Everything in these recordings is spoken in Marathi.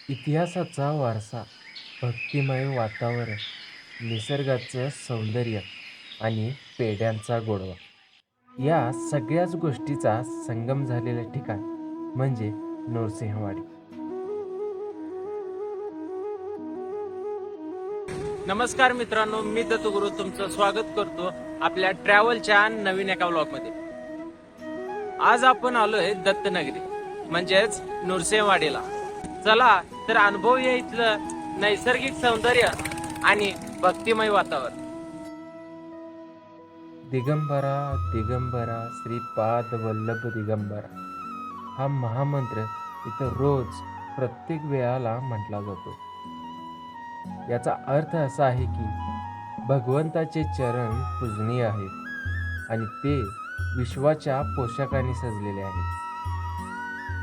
इतिहासाचा वारसा, भक्तिमय वातावरण, निसर्गाचं सौंदर्य आणि पेढ्यांचा गोडवा या सगळ्याच गोष्टीचा संगम झालेलं ठिकाण म्हणजे नृसिंहवाडी. नमस्कार मित्रांनो, मी दत्तगुरु तुमचं स्वागत करतो आपल्या ट्रॅव्हलच्या नवीन एका व्लॉगमध्ये. आज आपण आलोय दत्तनगरी म्हणजेच नृसिंहवाडीला. चला तर अनुभवूया इथलं नैसर्गिक सौंदर्य आणि भक्तिमय वातावरण. दिगंबरा दिगंबरा श्रीपाद वल्लभ दिगंबरा हा महामंत्र इथं रोज प्रत्येक वेळाला म्हटला जातो. याचा अर्थ असा आहे की भगवंताचे चरण पूजनीय आहेत आणि ते विश्वाच्या पोशाखाने सजलेले आहेत.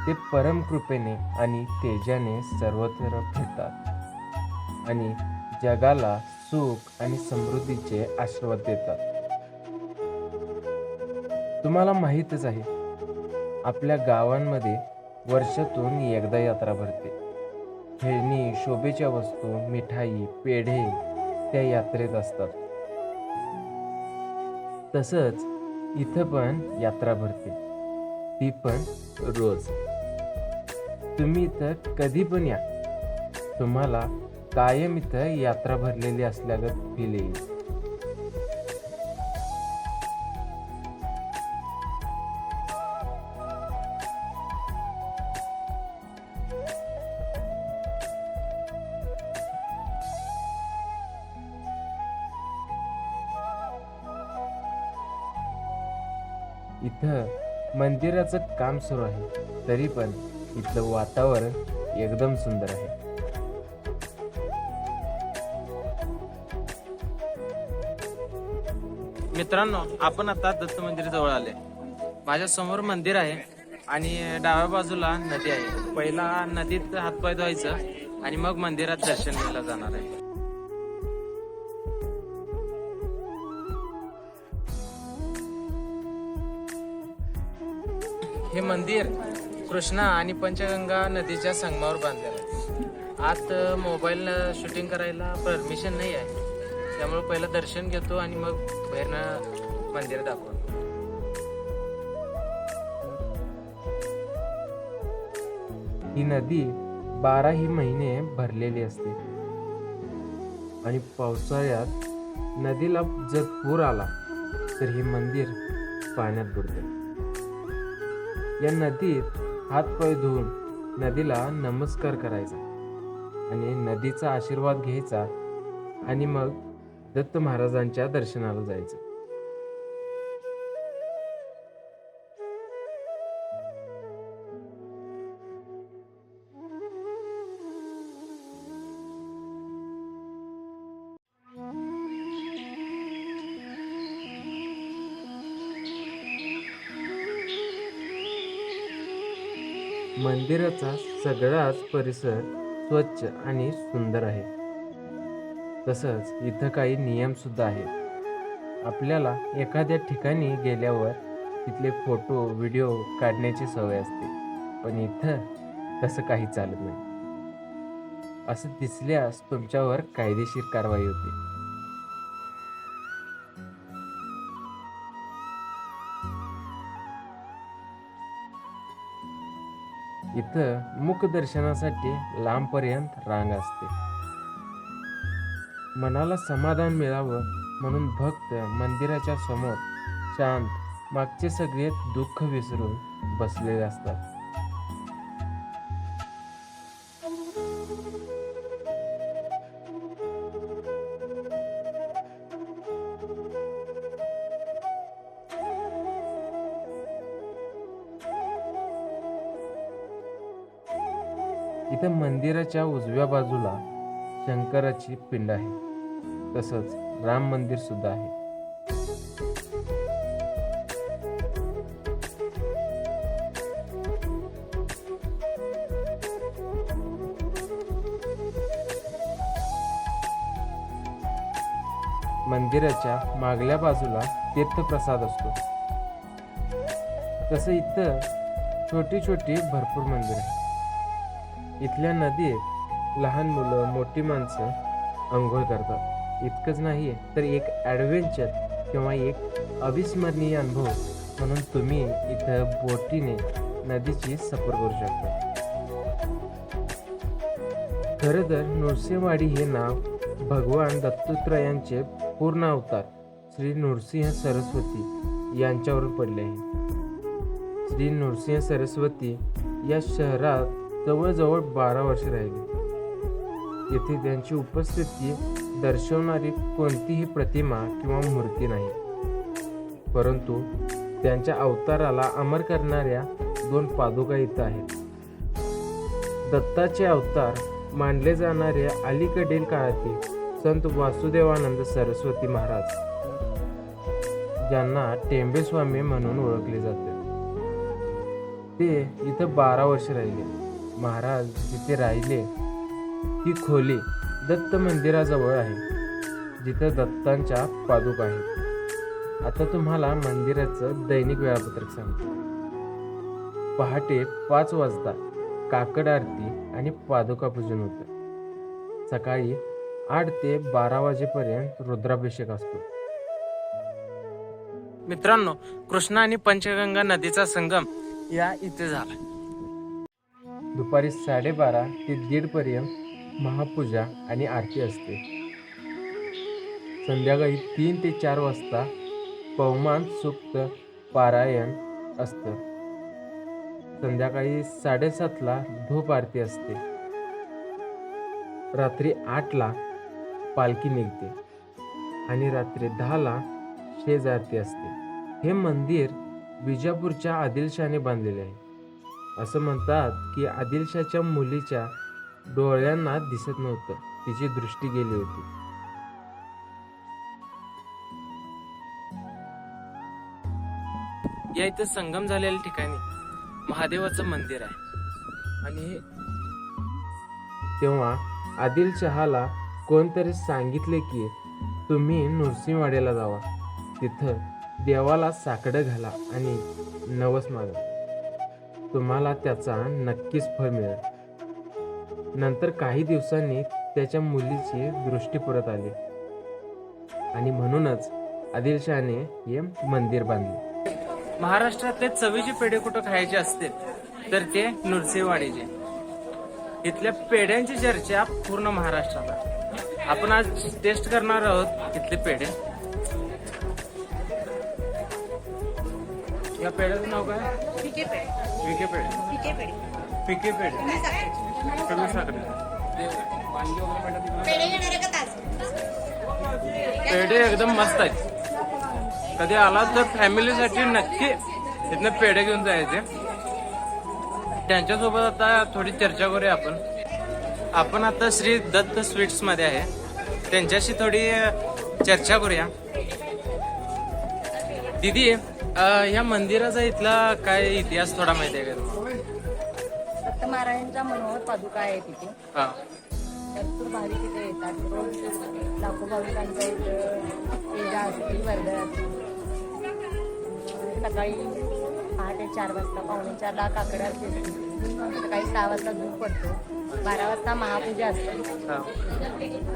ते परम कृपेने आणि तेजाने सर्वत्र फिरतात आणि जगाला सुख आणि समृद्धीचे आशीर्वाद देतात. तुम्हाला माहीतच आहे, आपल्या गावांमध्ये वर्षातून एकदा यात्रा भरते. खेळणी, शोभेच्या वस्तू, मिठाई, पेढे त्या यात्रेत असतात. तसंच इथं पण यात्रा भरते, ती पण रोज. तुम्ही इथं कधी पण या, तुम्हाला कायम इथं यात्रा भरलेली असल्यागत फील येईल. इथं मंदिराचं काम सुरू आहे, तरी पण इथलं वातावरण एकदम सुंदर आहे. मित्रांनो, आपण आता दत्त मंदिर जवळ आले. माझ्या समोर मंदिर आहे आणि डाव्या बाजूला नदी आहे. पहिला नदीत हातपाय धुवायचं आणि मग मंदिरात दर्शन घ्यायला जाणार आहे. हे मंदिर कृष्णा आणि पंचगंगा नदीच्या संगमावर बांधलेलं आहे. आत मोबाईल शूटिंग करायला परमिशन नाही आहे, त्यामुळे पहिलं दर्शन घेतो आणि मग बाहेरनं मंदिर दाखवतो. ही नदी 12ही महिने भरलेली असते आणि पावसाळ्यात नदीला जर पूर आला तर हे मंदिर पाण्यात बुडते. या नदीत हातपाय धुवून नदीला नमस्कार करायचा आणि नदीचा आशीर्वाद घ्यायचा आणि मग दत्त महाराजांच्या दर्शनाला जायचं. मंदिराचा सगळाच परिसर स्वच्छ आणि सुंदर आहे. तसंच इथं काही नियम सुद्धा आहेत. आपल्याला एखाद्या ठिकाणी गेल्यावर तिथले फोटो व्हिडिओ काढण्याची सवय असते, पण इथं तसं काही चालत नाही. असं दिसल्यास तुमच्यावर कायदेशीर कारवाई होते. इथं मुखदर्शनासाठी लांबपर्यंत रांग असते. मनाला समाधान मिळावं म्हणून भक्त मंदिराच्या समोर शांत मागचे सगळे दुःख विसरून बसलेले असतात. इथं मंदिराच्या उजव्या बाजूला शंकराची पिंड आहे. तसंच राम मंदिर सुद्धा आहे. मंदिराच्या मागल्या बाजूला तीर्थप्रसाद असतो. तसं इथं छोटी छोटी भरपूर मंदिर आहेत. इथल्या नदीत लहान मुलं, मोठी माणसं अंघोळ करतात. इतकंच नाही तर एक ॲडव्हेंचर किंवा एक अविस्मरणीय अनुभव म्हणून तुम्ही इथं बोटीने नदीची सफर करू शकता. खरं तर नृसिंहवाडी हे नाव भगवान दत्तात्रयांचे पूर्ण अवतार श्री नृसिंह सरस्वती यांच्यावरून पडले आहे. श्री नृसिंह सरस्वती या शहरात जवळजवळ 12 वर्षे राहिले. येथे त्यांची उपस्थिती दर्शवणारी कोणतीही प्रतिमा किंवा मूर्ती नाही, परंतु त्यांच्या अवताराला अमर करणाऱ्या 2 पादुका इथं आहेत. दत्ताचे अवतार मानले जाणारे अलीकडील काळातील संत वासुदेवानंद सरस्वती महाराज, ज्यांना टेंबेस्वामी म्हणून ओळखले जाते, ते इथं 12 वर्ष राहिले. महाराज जिथे राहिले ती खोली दत्त मंदिराजवळ आहे, जिथं दत्तांच्या पादुका आहेत. आता तुम्हाला मंदिराचं दैनिक वेळापत्रक सांगतो. पहाटे 5 वाजता काकड आरती आणि पादुका पूजन होतं. सकाळी 8 ते 12 वाजेपर्यंत रुद्राभिषेक असतो. मित्रांनो, कृष्णा आणि पंचगंगा नदीचा संगम या इथे झाला. दुपारी 12:30 ते 1:30 पर्यंत महापूजा आणि आरती असते. संध्याकाळी 3 ते 4 वाजता पवमान सूक्त पारायण असतं. संध्याकाळी 7:30ला धूप आरती असते. रात्री 8ला पालखी निघते आणि रात्री 10ला शेज आरती असते. हे मंदिर विजापूरच्या आदिलशाने बांधलेले आहे. असं म्हणतात की आदिलशाच्या मुलीच्या डोळ्यांना दिसत नव्हतं, तिची दृष्टी गेली होती. या इथे संगम झालेल्या ठिकाणी महादेवाचं मंदिर आहे. आणि तेव्हा आदिलशहाला कोणतरी सांगितले की तुम्ही नृसिंहवाडीला जावा, तिथं देवाला साकडं घाला आणि नवस मागा, तुम्हाला त्याचा नक्कीच फळ मिळेल. नंतर काही दिवसांनी त्याच्या मुलीची दृष्टी परत आली आणि म्हणूनच आदिलशहाने हे मंदिर बांधले. महाराष्ट्रातले चवीचे पेढे कुठं खायचे असतील तर ते नृसिंहवाडीचे. इथल्या पेढ्यांची चर्चा पूर्ण महाराष्ट्रात आहे. आपण आज टेस्ट करणार आहोत इथले पेढे. या पेढ्याचं नाव काय? फिके पेढे. विके पेढे. फिके पेढे. फिके पेढे. कमी साखरेचे. कमी साखर. पेढे घेणार आहे का ताज? पेढे एकदम मस्त आहेत. कधी आला तर फॅमिलीसाठी नक्की इथनं पेढे घेऊन जायचे. त्यांच्यासोबत आता थोडी चर्चा करूया आपण. आपण आता श्री दत्त स्वीट्स मध्ये आहे, त्यांच्याशी थोडी चर्चा करूया. दीदी, या मंदिराचा इथला काय इतिहास थोडा माहिती आहे का तुम्हाला? दत्त महाराजांच्या मनोहर पादुका आहे तिथे. हा. भरपूर भाविक तिथे येतात. रोज लाखो भाविकांच्या इथं पूजा असते, वर्दळ असते. सकाळी पहाटे 4 वाजता, 4:45ला काकड आरती असते. सकाळी 6 वाजता धूप पडतो. 12 वाजता महापूजा असते. हा.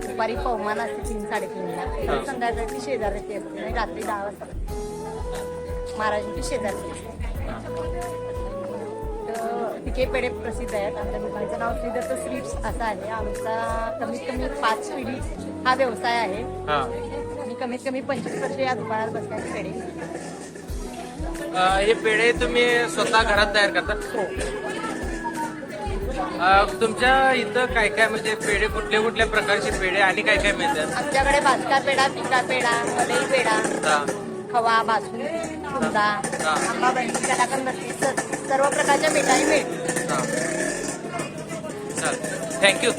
दुपारी पवमान असते 3-3:30ला. संध्याकाळची शेजारती असते आणि रात्री 10 वाजता महाराजांची शेजारती असते. फिके पेढे प्रसिद्ध आहेत. आमच्या दुकानाचं नाव श्री दत्त स्वीट्स असं आहे. आमचा कमीत कमी 5 पिढी हा व्यवसाय आहे. हा. आणि कमीत कमी 25 वर्ष या दुकानात बसतात पेढे. हे पेढे तुम्ही स्वतः घरात तयार करता? तुमच्या इथं काय काय म्हणजे पेढे, कुठल्या कुठल्या प्रकारचे पेढे आणि काय काय मिळतात? आमच्याकडे भाजका पेढा, फिका पेढा, मलई पेढा, हा. खवा, बासुंदी, कुंदा, आंबा बंदी, कलाकंद, सर्व प्रकारच्या मिठाई मिळतात. हा. चालेल, थँक्यू.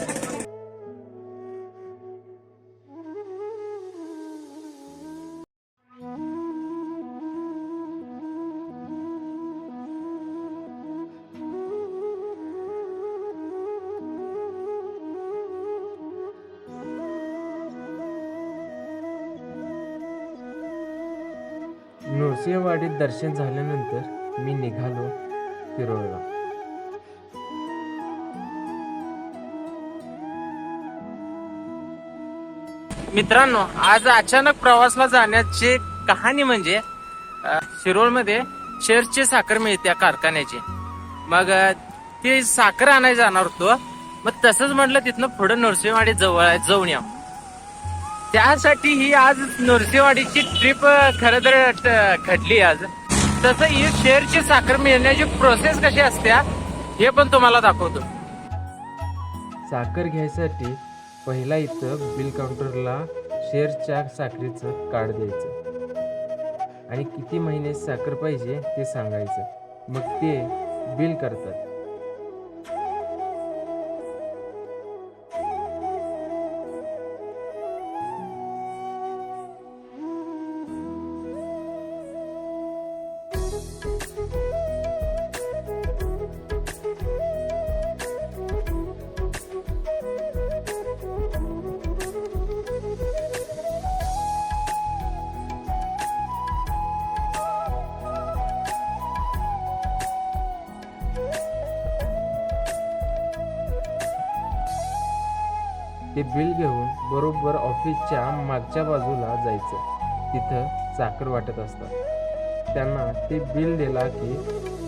नृसिंहवाडीत दर्शन झाल्यानंतर मी निघालो शिरोळला. मित्रांनो, आज अचानक प्रवासला जाण्याची कहाणी म्हणजे शिरोळमध्ये शेरची साखर मिळते कारखान्याची. मग ती साखर आणायला जाणार होतो. मग तसंच म्हटलं तिथनं पुढे नरसिंहवाडी जवळ आहे, जाऊन या. त्यासाठी ही आज नरसिंहवाडीची ट्रिप खरं तर घडली आज. तसं ही शेरची साखर मिळण्याची प्रोसेस कशी असते हे पण तुम्हाला दाखवतो. साखर घ्यायसाठी पहिला इथं बिल काउंटरला शेरच्या साखरेचं कार्ड द्यायचं आणि किती महिने साखर पाहिजे ते सांगायचं. मग ते बिल करतात. ते बिल घेऊन बरोबर ऑफिसच्या मागच्या बाजूला जायचं. तिथं साखर वाटत असतात. त्यांना ते बिल दिला की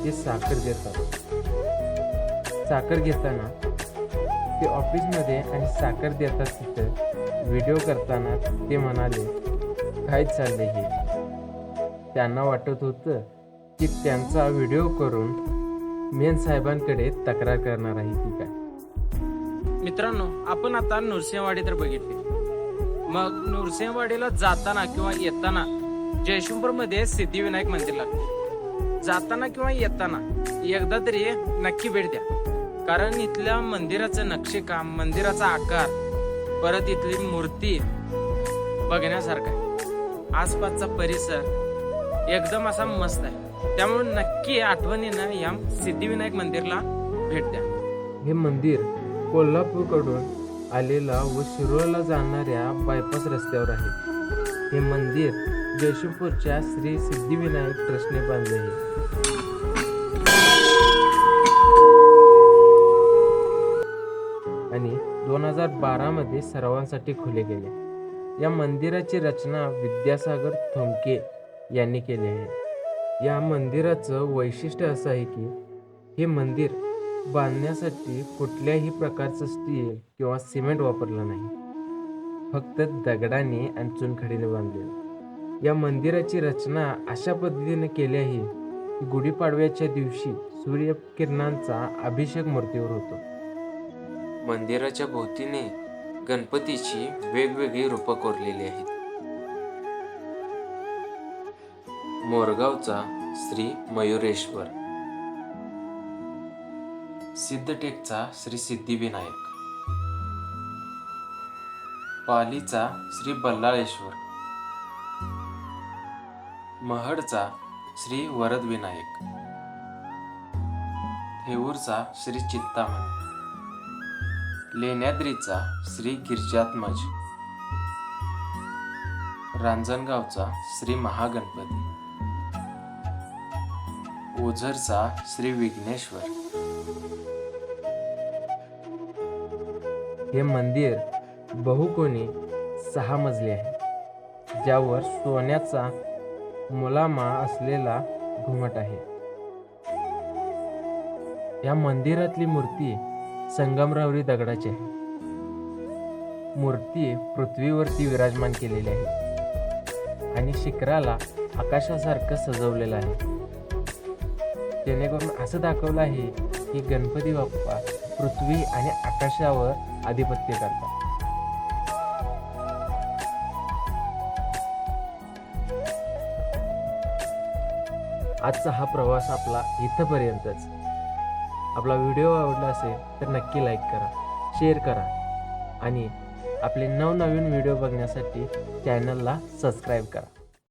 ते साखर देतात. साखर घेताना ते ऑफिसमध्ये आणि साखर देतात तिथं व्हिडिओ करताना ते म्हणाले, काय चालले हे. त्यांना वाटत होतं की त्यांचा व्हिडिओ करून मेन साहेबांकडे तक्रार करणार आहे की काय. मित्रांनो, आपण आता नरसिंहवाडी तर बघितली. मग नरसिंहवाडीला जाताना किंवा येताना जयशिंगपूर मध्ये सिद्धिविनायक मंदिर लागते. जाताना किंवा येताना एकदा तरी नक्की भेट द्या. कारण इथल्या मंदिराचं नक्षीकाम, मंदिराचा आकार, परत इथली मूर्ती बघण्यासारखा आहे. आसपासचा परिसर एकदम असा मस्त आहे. त्यामुळे नक्की आठवणीनं या सिद्धिविनायक मंदिरला भेट द्या. हे मंदिर कोल्हापूरकडून आलेला व शिरोळला जाणाऱ्या बायपास रस्त्यावर आहे. हे मंदिर जयशिंगपूरच्या श्री सिद्धिविनायक ट्रस्टने बांधले आहे. आणि 2012 मध्ये सर्वांसाठी खुले केले. या मंदिराची रचना विद्यासागर थोमके यांनी केली आहे. या मंदिराचं वैशिष्ट्य असं आहे की हे मंदिर बांधण्यासाठी कुठल्याही प्रकारचं स्टील किंवा सिमेंट वापरलं नाही. फक्त दगडाने आणि चुनखडीने बांधलेलं. या मंदिराची रचना अशा पद्धतीने केली आहे की गुढीपाडव्याच्या दिवशी सूर्यकिरणांचा अभिषेक मूर्तीवर होतो. मंदिराच्या भोवतीने गणपतीची वेगवेगळी रूपं कोरलेली आहेत. मोरगावचा श्री मयुरेश्वर, सिद्धटेकचा श्री सिद्धिविनायक, पालीचा श्री बल्लाळेश्वर, महडचा श्री वरदविनायक, थेऊरचा श्री चिंतामणी, लेण्याद्रीचा श्री गिरिजात्मज, रांजणगावचा श्री महागणपती, ओझरचा श्री विघ्नेश्वर. हे मंदिर बहुकोनी 6 मजली आहे, ज्यावर सोन्याचा मुलामा असलेला घुमट आहे. या मंदिरातली मूर्ती संगमरवरी दगडाची आहे. मूर्ती पृथ्वीवरती विराजमान केलेली आहे आणि शिखराला आकाशासारखं सजवलेलं आहे. जेणेकरून असं दाखवलं आहे की गणपती बाप्पा पृथ्वी आणि आकाशावर आधिपत्य करतात. आजचा हा प्रवास आपला इथपर्यंतच. आपला व्हिडिओ आवडला असेल तर नक्की लाईक करा, शेअर करा आणि आपले नवनवीन व्हिडिओ बघण्यासाठी चॅनलला सबस्क्राईब करा.